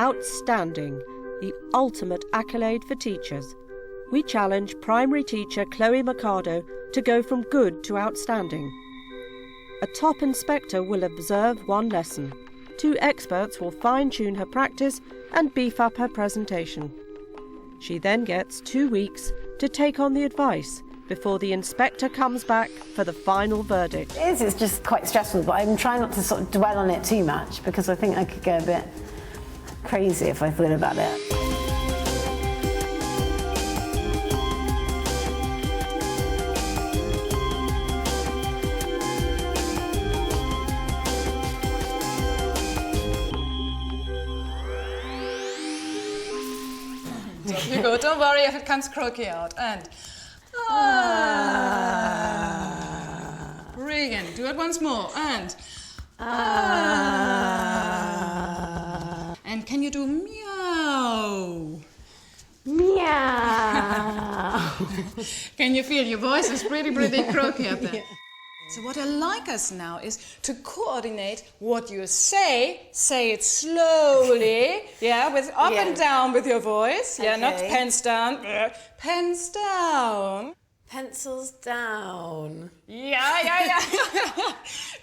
Outstanding, the ultimate accolade for teachers. We challenge primary teacher Chloe Mercado to go from good to outstanding. A top inspector will observe one lesson. 2 experts will fine-tune her practice and beef up her presentation. She then gets 2 weeks to take on the advice before the inspector comes back for the final verdict. It's just quite stressful, but I'm trying not to sort of dwell on it too much because I think I could go a bit crazy if I thought about it. You go, don't worry if it comes croaky out. And Brilliant. Do it once more. And and can you do meow? Meow. Can you feel your voice is pretty croaky up there? So what I like us now is to coordinate what you say it slowly, yeah, with up and down with your voice, yeah, not pens down, pens down. Pencils down. Yeah.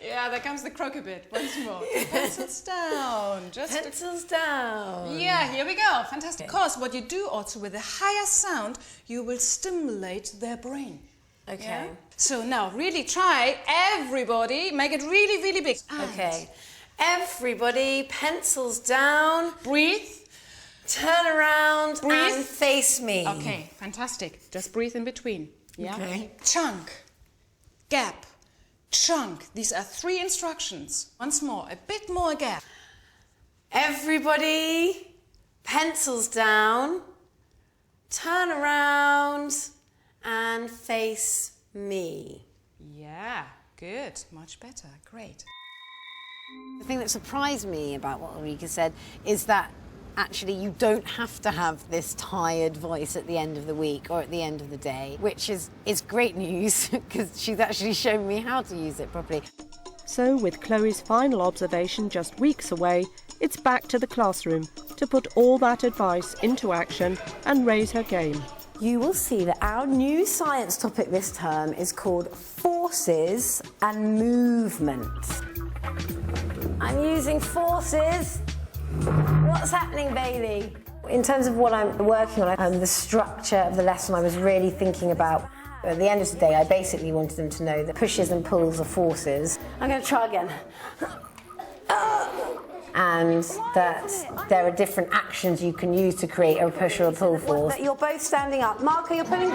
Yeah, there comes the croaky bit, once more. Pencils down. Just pencils down. Yeah, here we go, fantastic. Of course, what you do also with a higher sound, you will stimulate their brain. Okay. Yeah? So now really try, everybody, make it really, really big. Okay. Everybody, pencils down. Breathe. Turn around Breathe. and face me. Okay, fantastic. Just breathe in between. Yeah? Okay. Chunk, gap, chunk. These are 3 instructions. Once more, a bit more gap. Everybody, pencils down. Turn around and face me. Yeah, good. Much better. Great. The thing that surprised me about what Ulrika said is that actually you don't have to have this tired voice at the end of the week or at the end of the day, which is great news because she's actually shown me how to use it properly. So with Chloe's final observation just weeks away, it's back to the classroom to put all that advice into action and raise her game. You will see that our new science topic this term is called forces and movement. I'm using forces. What's happening, Bailey? In terms of what I'm working on, the structure of the lesson I was really thinking about. At the end of the day, I basically wanted them to know that pushes and pulls are forces. I'm going to try again. And that there are different actions you can use to create a push or a pull force. You're both standing up. Marco, you're putting...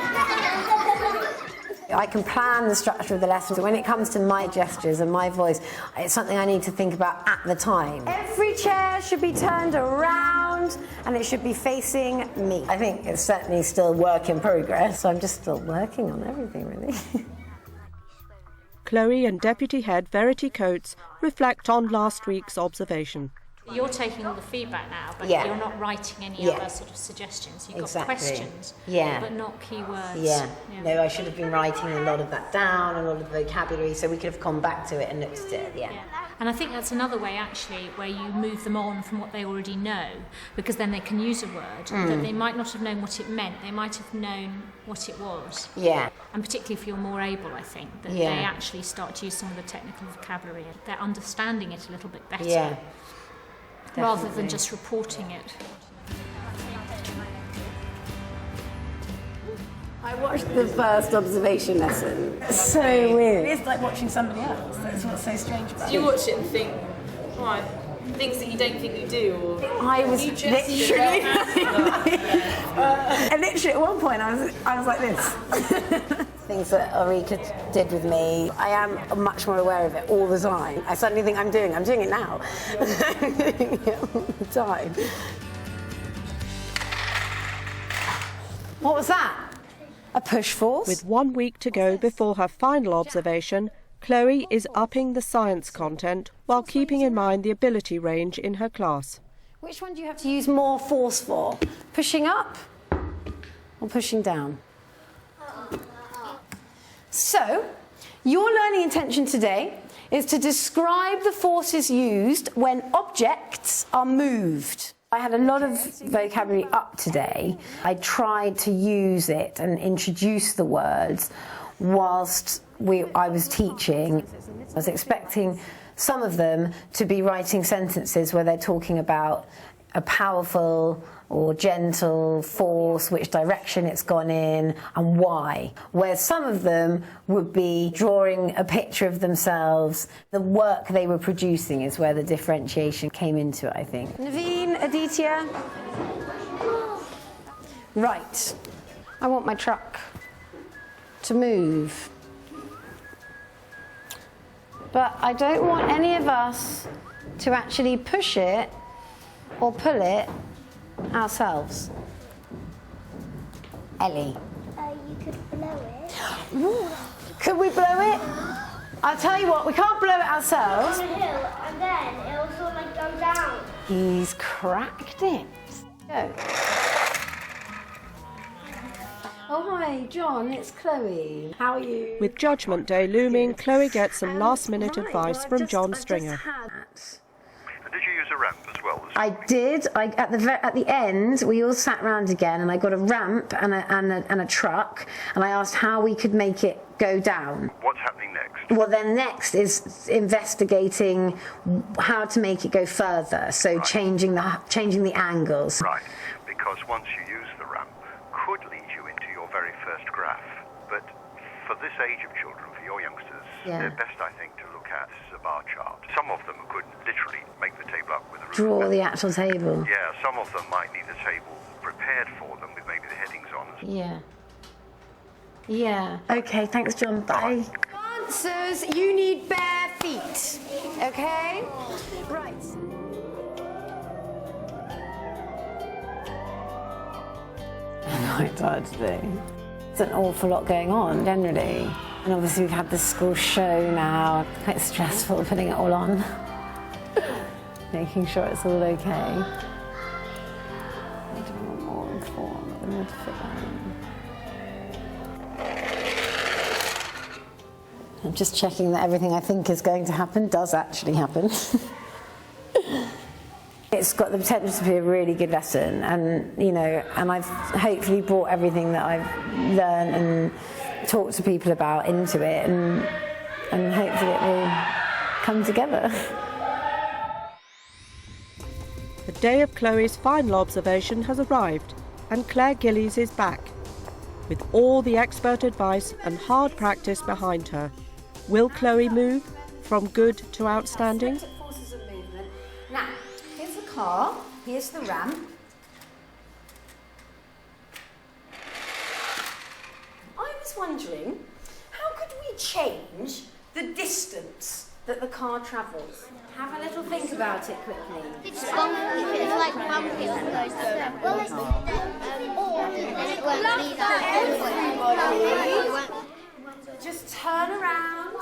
I can plan the structure of the lesson. When it comes to my gestures and my voice, it's something I need to think about at the time. Every chair should be turned around and it should be facing me. I think it's certainly still work in progress. So I'm just still working on everything, really. Chloe and Deputy Head Verity Coates reflect on last week's observation. You're taking all the feedback now, but you're not writing any other sort of suggestions. You've got questions, but not keywords. No, I should have been writing a lot of that down, a lot of the vocabulary, so we could have come back to it and looked at it, And I think that's another way, actually, where you move them on from what they already know, because then they can use a word that they might not have known what it meant. They might have known what it was. Yeah. And particularly if you're more able, I think, that they actually start to use some of the technical vocabulary. They're understanding it a little bit better. Yeah. Rather than just reporting it. I watched the first observation lesson. It's so weird. It's like watching somebody else. That's what's so strange about it. Do you watch it and think, right, things that you don't think you do, or I was literally... and literally at one point I was like this. Things that Ulrika did with me, I am much more aware of it all the time. I suddenly think I'm doing it now. I'm doing it all the time. What was that? A push force? With 1 week to go before her final observation, Chloe is upping the science content while keeping in mind the ability range in her class. Which one do you have to use more force for? Pushing up or pushing down? So, your learning intention today is to describe the forces used when objects are moved. I had a lot of vocabulary up today. I tried to use it and introduce the words whilst I was teaching. I was expecting some of them to be writing sentences where they're talking about a powerful or gentle force, which direction it's gone in and why. Where some of them would be drawing a picture of themselves. The work they were producing is where the differentiation came into it, I think. Naveen, Aditya. Right. I want my truck to move. But I don't want any of us to actually push it or pull it ourselves. Ellie. You could blow it. Could we blow it? I'll tell you what, we can't blow it ourselves. On a hill, and then it'll sort of like go down. He's cracked it. Go. Oh, hi, John, it's Chloe. How are you? With Judgment Day looming, Chloe gets some last-minute advice from John Stringer. Did you use a ramp as well? I did. At the end, we all sat round again, and I got a ramp and a truck, and I asked how we could make it go down. What's happening next? Well, then next is investigating how to make it go further. So right. changing the angles. Right, because once you use the ramp, could lead you into your very first graph. But for this age of children, for your youngsters, they're best, I think, to look at is a bar chart. Some of them could literally make the table up with a ruler. Draw the actual table. Yeah, some of them might need the table prepared for them with maybe the headings on. Yeah. Yeah. Okay, thanks, John. Bye. Answers, you need bare feet. Okay? Right. I'm quite tired today. There's an awful lot going on, generally. And obviously we've had the school show now. Quite stressful putting it all on. Making sure it's all okay. I don't want more informed. I need to fit that in. I'm just checking that everything I think is going to happen does actually happen. It's got the potential to be a really good lesson, and and I've hopefully brought everything that I've learned and talked to people about into it, and hopefully it will come together. The day of Chloe's final observation has arrived, and Claire Gillies is back. With all the expert advice and hard practice behind her, will Chloe move from good to outstanding? Forces of movement. Now, here's the car, here's the ramp. I was wondering, how could we change the distance that the car travels? Have a little think about it quickly. It's bumpy, it's like bumpy on those well, it's then it won't be that. Just turn around,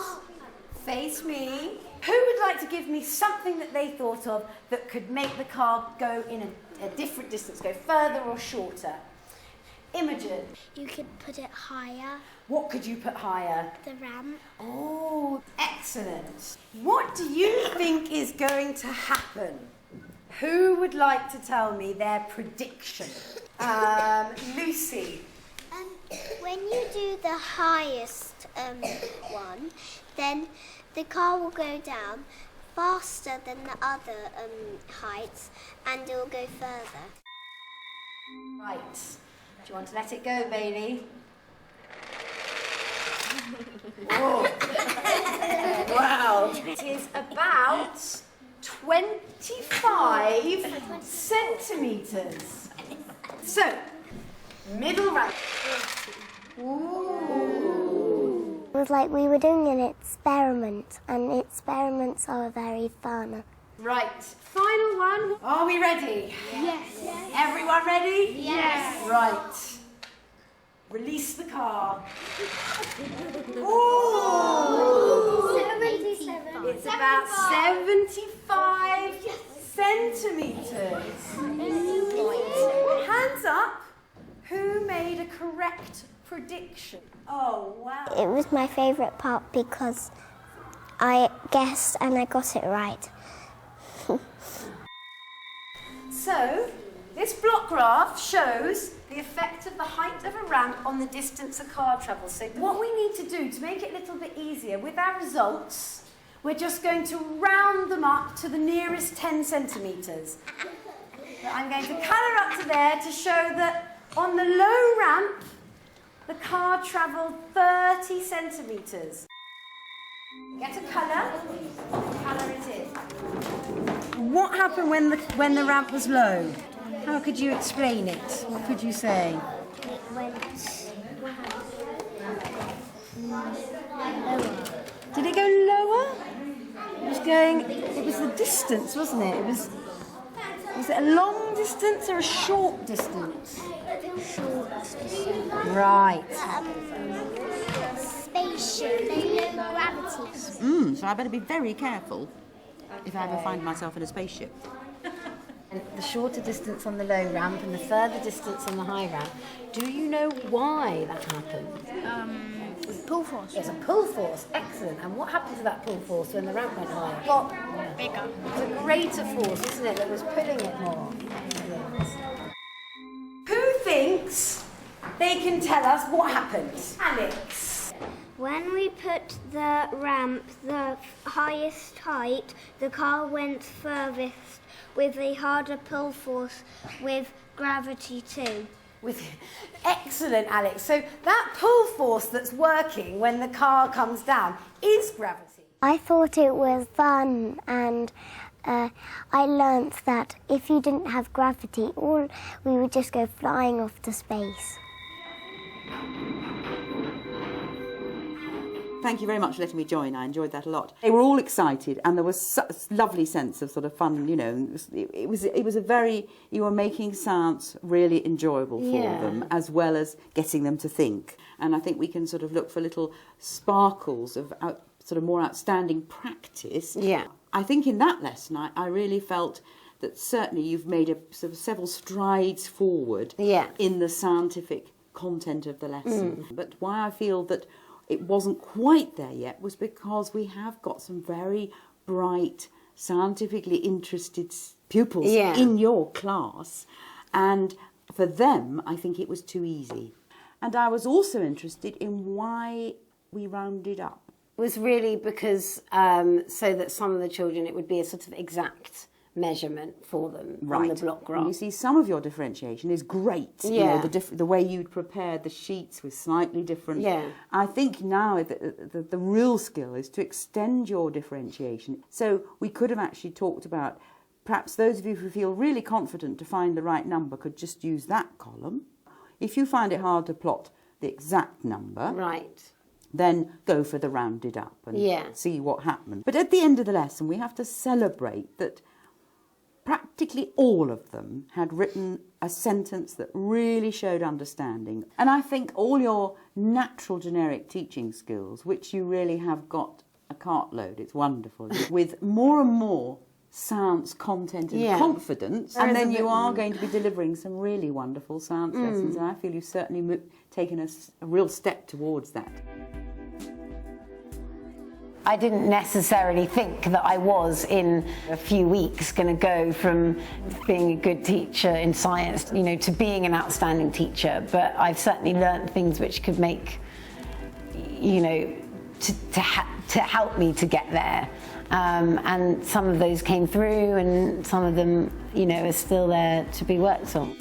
face me. Who would like to give me something that they thought of that could make the car go in a different distance, go further or shorter? Imogen. You could put it higher. What could you put higher? The ramp. Oh, excellent. What do you think is going to happen? Who would like to tell me their prediction? Lucy. When you do the highest one, then the car will go down faster than the other heights, and it will go further. Right. Do you want to let it go, Bailey? Whoa. Wow. It is about 25 centimetres. So, middle ramp. Ooh. It was like we were doing an experiment, and experiments are very fun. Right, final one. Are we ready? Yes. Everyone ready? Yes. Right. Release the car. Ooh. 77. It's about 75 centimetres. Hands up. Who made a correct prediction? Oh, wow. It was my favourite part because I guessed and I got it right. So, this block graph shows the effect of the height of a ramp on the distance a car travels. So what we need to do to make it a little bit easier with our results, we're just going to round them up to the nearest 10 centimetres. So I'm going to colour up to there to show that on the low ramp, the car travelled 30 centimetres. Get a colour, colour it in. What happened when the ramp was low? How could you explain it? What could you say? It went lower. Did it go lower? It was the distance, wasn't it? Was it a long distance or a short distance? Short. Right. Spaceship, there's no gravity. So I better be very careful if I ever find myself in a spaceship. And the shorter distance on the low ramp and the further distance on the high ramp. Do you know why that happened? Pull force. It's a pull force. Excellent. And what happened to that pull force when the ramp went higher? Got Bigger. It was a greater force, wasn't it, that was pulling it more. Who thinks they can tell us what happened? Alex. When we put the ramp the highest height, the car went furthest with a harder pull force with gravity too. Excellent, Alex. So that pull force that's working when the car comes down is gravity. I thought it was fun, and I learnt that if you didn't have gravity, we would just go flying off to space. Thank you very much for letting me join. I enjoyed that a lot. They were all excited, and there was such a lovely sense of sort of fun, you know. It was a very, you were making science really enjoyable for them, as well as getting them to think. And I think we can sort of look for little sparkles of sort of more outstanding practice. Yeah. I think in that lesson, I really felt that certainly you've made a sort of several strides forward in the scientific content of the lesson. But why I feel that it wasn't quite there yet was because we have got some very bright, scientifically interested pupils in your class, and for them I think it was too easy. And I was also interested in why we rounded up. It was really because so that some of the children, it would be a sort of exact measurement for them on the block graph. And you see, some of your differentiation is great. You know, the way you'd prepared the sheets was slightly different. Yeah. I think now the real skill is to extend your differentiation. So we could have actually talked about perhaps those of you who feel really confident to find the right number could just use that column. If you find it hard to plot the exact number, then go for the rounded up and see what happens. But at the end of the lesson, we have to celebrate that practically all of them had written a sentence that really showed understanding. And I think all your natural generic teaching skills, which you really have got a cartload, it's wonderful, with more and more science content and confidence, and then you are going to be delivering some really wonderful science lessons, and I feel you've certainly taken a real step towards that. I didn't necessarily think that I was, in a few weeks, going to go from being a good teacher in science, you know, to being an outstanding teacher. But I've certainly learnt things which could make, you know, to help me to get there. And some of those came through, and some of them, you know, are still there to be worked on.